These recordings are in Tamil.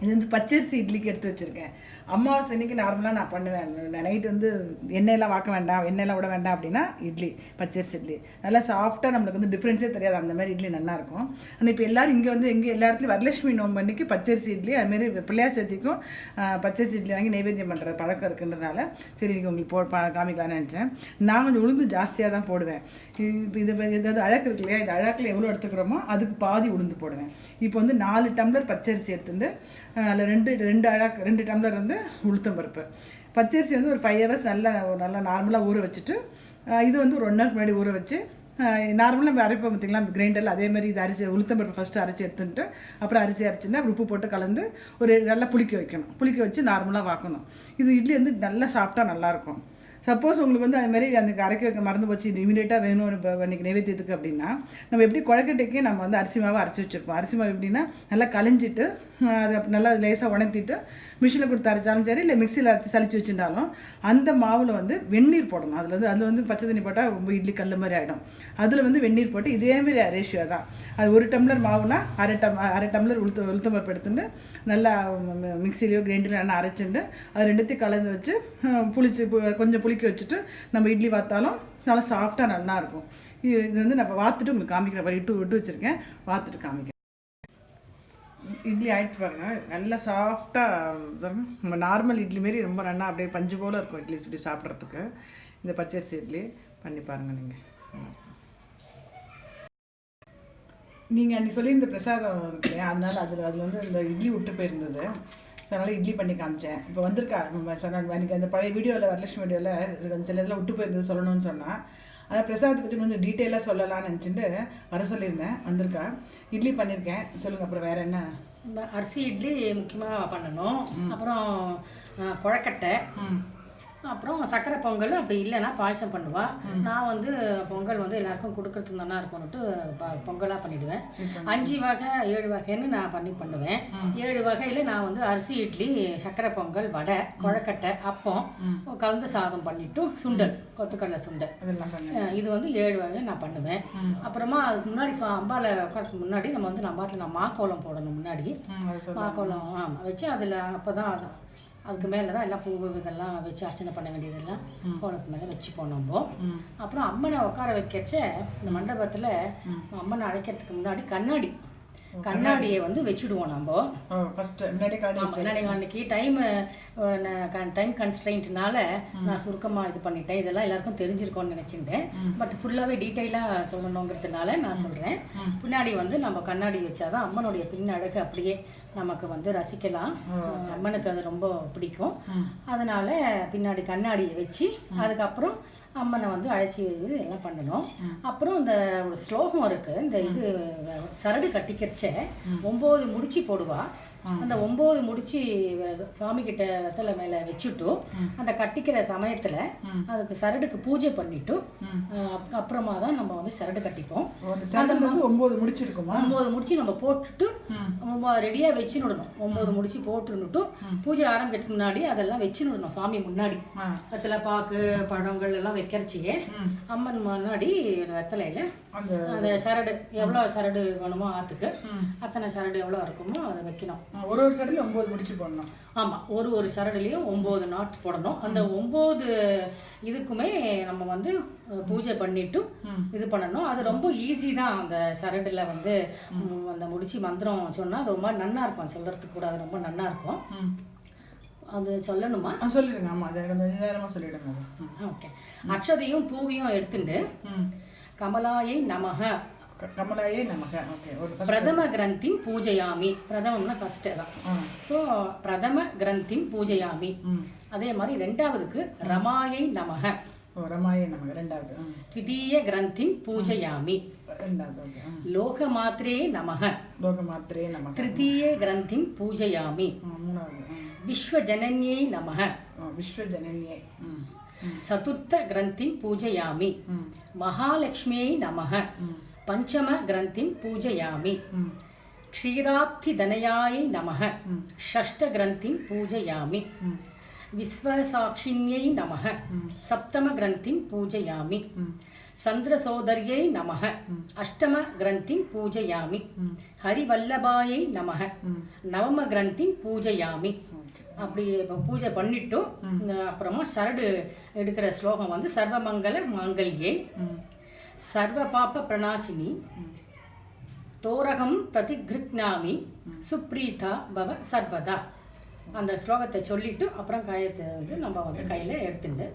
இது வந்து பச்சரிசி இட்லிக்கு எடுத்து வச்சுருக்கேன். அமாவாசை அன்றைக்கி நார்மலாக நான் பண்ணுவேன். நைட்டு வந்து எண்ணெயெல்லாம் வாக்க வேண்டாம், எண்ணெயெல்லாம் விட வேண்டாம் அப்படின்னா இட்லி, பச்சரிசி இட்லி நல்லா சாஃப்டாக, நம்மளுக்கு வந்து டிஃப்ரென்ஸே தெரியாது, அந்த மாதிரி இட்லி நல்லாயிருக்கும். ஆனால் இப்போ எல்லோரும் இங்கே வந்து எல்லா இடத்துலையும் வரலட்சுமி நோம்பு அன்றைக்கி பச்சரிசி இட்லி, அதுமாரி பிள்ளையார் சதுர்த்திக்கும் பச்சரிசி இட்லி வாங்கி நைவேத்தியம் பண்ணுற பழக்கம் இருக்குன்றதுனால சரி இன்றைக்கி உங்களுக்கு காமிக்கலான்னு நினச்சேன். நான் கொஞ்சம் உளுந்து ஜாஸ்தியாக தான் போடுவேன். இது ஏதாவது அழகு இருக்கு இல்லையா, இந்த அழகில் எவ்வளோ எடுத்துக்கிறோமோ அதுக்கு பாதி உளுந்து போடுவேன். இப்போ வந்து 4 டம்ளர் பச்சரிசி எடுத்துட்டு அதில் 2 டம்ளர் வந்து உளுத்தம்பருப்பு. பச்சரிசி வந்து ஒரு 5 ஹவர்ஸ் நல்லா நார்மலாக ஊற வச்சுட்டு, இது வந்து ஒரு 1 ஹவர் முன்னாடி ஊற வச்சு நார்மலாக நம்ம அரைப்போம் பார்த்திங்களா கிரைண்டரில், அதேமாதிரி இது அரிசி உளுத்தம்பருப்பு ஃபஸ்ட்டு அரைச்சி எடுத்துட்டு அப்புறம் அரிசி அரைச்சிட்டு அப்புறம் உப்பு போட்டு கலந்து ஒரு நல்லா புளிக்க வைக்கணும். புளிக்க வச்சு நார்மலாக வாக்கணும். இது இட்லி வந்து நல்லா சாஃப்டாக நல்லாயிருக்கும். சப்போஸ் உங்களுக்கு வந்து அதுமாரி அந்த அரைக்க வைக்க மறந்து போச்சு, இமீடியட்டாக வேணும் இப்போ இன்றைக்கி நைவேத்தியத்துக்கு அப்படின்னா, நம்ம எப்படி குழக்கட்டைக்கு நம்ம வந்து அரிசி மாவை அரைச்சி வச்சுருப்போம். அரிசி மாவு எப்படின்னா நல்லா களைஞ்சிட்டு அதை நல்லா லேசாக உணர்த்திட்டு மிஷினில் கொடுத்து அரைச்சாலும் சரி, இல்லை மிக்சியில் அரைச்சி சளிச்சு வச்சுருந்தாலும் அந்த மாவில் வந்து வெந்நீர் போடணும். அதில் வந்து பச்சை தண்ணி போட்டால் ரொம்ப இட்லி கல் மாதிரி ஆகிடும். அதில் வந்து வெந்நீர் போட்டு இதேமாரி ரேஷியோ தான். அது 1 டம்ளர் மாவுனா அரை டம்ளர் உளுத்தம்பருப்பு எடுத்துட்டு நல்லா மிக்சிலையோ கிரைண்டர்லையோ நல்லா அரைச்சிட்டு அது ரெண்டுத்தையும் கலந்து வச்சு கொஞ்சம் புளிக்க வச்சுட்டு நம்ம இட்லி வாத்தாலும் நல்லா சாஃப்டாக நல்லாயிருக்கும். இது வந்து நம்ம வாத்துட்டு உங்களுக்கு காமிக்கிறேன். விட்டு வச்சுருக்கேன், வாத்துட்டு காமிக்கிறேன். இட்லி ஆகிட்டு பாருங்க, நல்லா சாஃப்டாக நம்ம நார்மல் இட்லி மாரி ரொம்ப நல்லா அப்படியே பஞ்சு போல் இருக்கும் இட்லி இப்படி சாப்பிட்றதுக்கு. இந்த பச்சரிசி இட்லி பண்ணி பாருங்கள். நீங்கள் அன்றைக்கி சொல்லியிருந்த பிரசாதம் இருக்கு இல்லையா, அதனால் அதில் வந்து இந்த இட்லி விட்டு போயிருந்தது. ஸோ அதனால் இட்லி பண்ணி காமிச்சேன். இப்போ வந்திருக்கா சொன்னாங்க அன்றைக்கி அந்த பழைய வீடியோவில் வரலட்சுமி வீடியோவில் சில இதில் விட்டு போயிருந்தது சொல்லணும்னு சொன்னால், அதை பிரசாதத்தை பற்றி கொஞ்சம் டீட்டெயிலாக சொல்லலாம்னு நினச்சிட்டு வர சொல்லியிருந்தேன். வந்திருக்கா, இட்லி பண்ணியிருக்கேன். சொல்லுங்கள், அப்புறம் வேறு என்ன? இந்த அரிசி இட்லி முக்கியமாக பண்ணணும். அப்புறம் கொழக்கட்டை, அப்புறம் சக்கரை பொங்கல், அப்படி இல்லைன்னா பாயசம் பண்ணுவாள். நான் வந்து பொங்கல் வந்து எல்லாருக்கும் கொடுக்கறதுக்கு நல்லா இருக்கும்னுட்டு பொங்கலாக பண்ணிவிடுவேன். 5 வகை 7 வகைன்னு நான் பண்ணுவேன். 7 வகையில் நான் வந்து அரிசி இட்லி, சக்கரை பொங்கல், வடை, கொழக்கட்டை, அப்பம், கலந்து சாதம் பண்ணிவிட்டு சுண்டல், கொத்துக்கடலை சுண்டல், இது வந்து 7 வகை நான் பண்ணுவேன். அப்புறமா அதுக்கு முன்னாடி அம்பாவில் உட்காரத்துக்கு முன்னாடி நம்ம வந்து நான் மாக்கோலம் போடணும். முன்னாடி மாக்கோலம் வச்சு அதில் அப்போ தான் அதுக்கு மேலே தான் எல்லாம் பூ இதெல்லாம் வச்சு அர்ச்சனை பண்ண வேண்டியதெல்லாம் கோலத்து மேலே வச்சு போனோம்போ. அப்புறம் அம்மனை உட்கார வைக்கிறச்ச இந்த மண்டபத்தில் அம்மனை அழைக்கிறதுக்கு முன்னாடி கண்ணாடியை வந்து வச்சுடுவோம் நம்ம ஃபஸ்ட்டு. முன்னாடி அன்னைக்கு டைம் கன்ஸ்ட்ரெயின்ட்னால நான் சுருக்கமாக இது பண்ணிட்டேன். இதெல்லாம் எல்லாருக்கும் தெரிஞ்சிருக்கோன்னு நினச்சிட்டேன். பட் ஃபுல்லாகவே டீட்டெயிலாக சொல்லணுங்கிறதுனால நான் சொல்கிறேன். பின்னாடி வந்து நம்ம கண்ணாடி வச்சாதான் அம்மனுடைய பின் அழகு அப்படியே நமக்கு வந்து ரசிக்கலாம். அம்மனுக்கு அது ரொம்ப பிடிக்கும். அதனால் பின்னாடி கண்ணாடியை வச்சு அதுக்கப்புறம் அம்மனை வந்து அழைச்சி எல்லாம் பண்ணணும். அப்புறம் இந்த ஒரு ஸ்லோகம் இருக்குது. இந்த இது சரடு கட்டிக்கிறச்ச 9 முடிச்சு போடுவா. அந்த 9 முடிச்சு சுவாமி கிட்ட வெத்தலை மேலே வச்சுட்டு அந்த கட்டிக்கிற சமயத்தில் அதுக்கு சரடுக்கு பூஜை பண்ணிட்டு அப்புறமா தான் நம்ம வந்து சரடு கட்டிப்போம். அந்த 9 முடிச்சிருக்கோம். 9 முடிச்சு நம்ம போட்டுட்டு ரெடியாக வச்சுடணும். 9 முடிச்சு போட்டுன்னுட்டு பூஜை ஆரம்பிக்கிறதுக்கு முன்னாடி அதெல்லாம் வச்சுடணும். சாமி முன்னாடி வெத்தலை, பாக்கு, பழங்கள் எல்லாம் வைக்கிறச்சியே அம்மன் முன்னாடி வெத்தலையில் அந்த சரடு எவ்வளோ சரடு வேணுமோ ஆற்றுக்கு அத்தனை சரடு எவ்வளோ இருக்குமோ அதை வைக்கணும். ஒரு சரடுலையும் 9 முடிச்சு போடணும். ஆமாம், ஒரு சரடுலையும் 9 நாட்ஸ் போடணும். அந்த 9 இதுக்குமே நம்ம வந்து பூஜை பண்ணிட்டு இது பண்ணணும். அது ரொம்ப ஈஸி தான். அந்த சரடில் வந்து அந்த முடிச்சு மந்திரம் சொன்னால் அது ரொம்ப நன்னா இருக்கும். சொல்கிறதுக்கு கூட அது ரொம்ப நன்னா இருக்கும். அது சொல்லணுமா? சொல்லிடுங்க. ஆமாம், அது கொஞ்சம் நேரமாக சொல்லிவிடுங்க. ஓகே. அக்ஷதையும் பூவையும் எடுத்துட்டு கமலாயை நமஹ, கமலாயை நமஹ. ஓகே. பிரதம கிரந்திம் பூஜையாமி. பிரதமம்னா ஃபர்ஸ்ட் தான். ஸோ பிரதம கிரந்திம் பூஜையாமி. அதே மாதிரி 2வதுக்கு ரமாயை நமஹ. ரமாயை நமஹ 2வது. த்விதீய கிரந்திம் பூஜையாமி. 2வது. லோகமாத்ரே நமஹ. லோகமாத்ரே நமஹ. த்ரிதீய கிரந்திம் பூஜையாமி. 3வது. விஸ்வஜனன்யை நமஹ. விஸ்வஜனன்யை. சதுர்த்த கிரந்திம் பூஜையாமி. மகாலக்ஷ்மியை நமஹ. பஞ்சம கிரந்திம் பூஜையாமி. க்ஷீராப்திதனயாயை நமஹ. ஷஷ்ட கிரந்திம் பூஜையாமி. விஸ்வசாக்ஷின்யை நமஹ. சப்தம கிரந்திம் பூஜையாமி. சந்திரசோதரியை நமஹ அஷ்டம கிரந்திம் பூஜையாமி ஹரிவல்லபாயை நமஹ நவம கிரந்திம் பூஜையாமி. அப்படி பூஜை பண்ணிட்டும் அப்புறமா சரடு எடுக்கிற ஸ்லோகம் வந்து சர்வமங்கல மாங்கல்யே சர்வ பாப பிரணாசினி தோரகம் பிரதிகிருக்னாமி சுப்ரீதா பவ சர்வதா. அந்த ஸ்லோகத்தை சொல்லிட்டு அப்புறம் காயத்தை வந்து நம்ம வந்து கையில் எடுத்துட்டு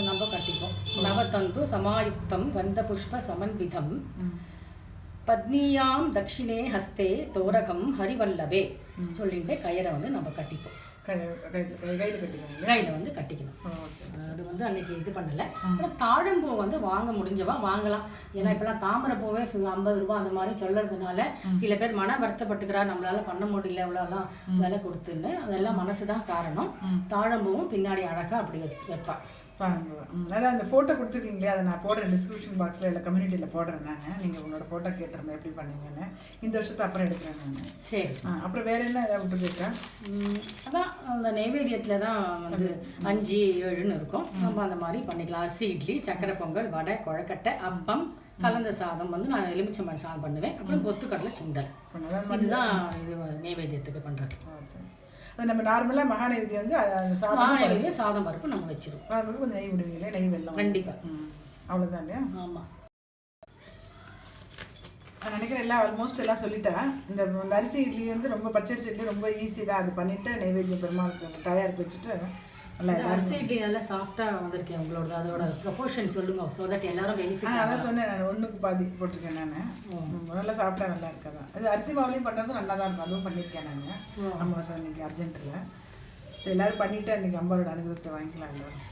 நம்ம கட்டிப்போம். நவதந்து சமாயுக்தம் கந்த புஷ்ப சமன்விதம் பத்னியாம் தட்சிணே ஹஸ்தே தோரகம் ஹரிவல்லபே சொல்லிட்டு கயிறை வந்து நம்ம கட்டிப்போம். கையில் வந்து கட்டிக்கணும். அது வந்து அன்னைக்கு இது பண்ணலை. அப்புறம் தாழம்பூ வந்து வாங்க முடிஞ்சவா வாங்கலாம். ஏன்னா இப்போலாம் தாமரை பூவே 50 ரூபா அந்த மாதிரி சொல்கிறதுனால சில பேர் மன வருத்தப்பட்டுக்கிறா, நம்மளால பண்ண முடியல இவ்வளோலாம் விலை கொடுத்துன்னு. அதெல்லாம் மனசு தான் காரணம். தாழம்பூவும் பின்னாடி அழகாக அப்படி வைப்பா. அதான் அந்த ஃபோட்டோ கொடுத்துருக்கீங்களே, அதை நான் போடுறேன் டிஸ்கிரிப்ஷன் பாக்ஸில் இல்லை கம்யூனிட்டியில் போடுறேன். நான் நீங்கள் உங்களோட ஃபோட்டோ கேட்டிருந்தேன் எப்படி பண்ணீங்கன்னு. இந்த வருஷத்தை அப்புறம் எடுக்கிறேன் நான். சரி, அப்புறம் வேறு என்ன ஏதாவது விட்டு போயிருக்கேன்? அதான் அந்த நைவேத்தியத்தில் தான் வந்து 5, 7ன்னு இருக்கும். நம்ம அந்த மாதிரி பண்ணிக்கலாம். அரிசி இட்லி, சக்கரை பொங்கல், வடை, கொழக்கட்டை, அப்பம், கலந்த சாதம் வந்து நான் எலுமிச்சம்பழம் சாதம் பண்ணுவேன். அப்புறம் கொத்துக்கடலை சுண்டல். இதுதான் இது நைவேத்தியத்துக்கு பண்ணுறது. அது நம்ம நார்மலாக மகா நைவேத்தியம் வந்து சாதம் பருப்பு நம்ம வச்சிருவோம். பருப்பு கொஞ்சம் நெய் விடுவீங்களே, நெய் வெல்லம் கண்டிப்பாக. அவ்வளோதான் இல்லையா? ஆமாம். நான் நினைக்கிறேன் எல்லாம் ஆல்மோஸ்ட் எல்லாம் சொல்லிட்டேன். இந்த அரிசி இட்லி வந்து ரொம்ப பச்சரிசி இட்லி ரொம்ப ஈஸி தான். அது பண்ணிவிட்டு நைவேத்தியம் பெருமாளுக்கு தயாரிப்பு வச்சுட்டு நல்லா அரிசி இட்லி நல்லா சாஃப்டாக வந்திருக்கேன். உங்களோட அதோட ப்ரொபோர்ஷன் சொல்லுங்க, ஸோ தட் எல்லாரும் பெனிஃபிட். அதான் சொன்னேன், நான் 1க்கு பாதி போட்டிருக்கேன். நான் நல்லா சாப்பிட்டா நல்லா இருக்காதான். அது அரிசி மாவுலையும் பண்ணுறதும் நல்லா தான் இருக்கும். அதுவும் பண்ணியிருக்கேன் நான். ஆமாம் சார், இன்னைக்கு அர்ஜென்ட்டில். ஸோ எல்லோரும் பண்ணிவிட்டு அன்றைக்கி அம்பாவோட அனுகிரகத்தை வாங்கிக்கலாம் எல்லோரும்.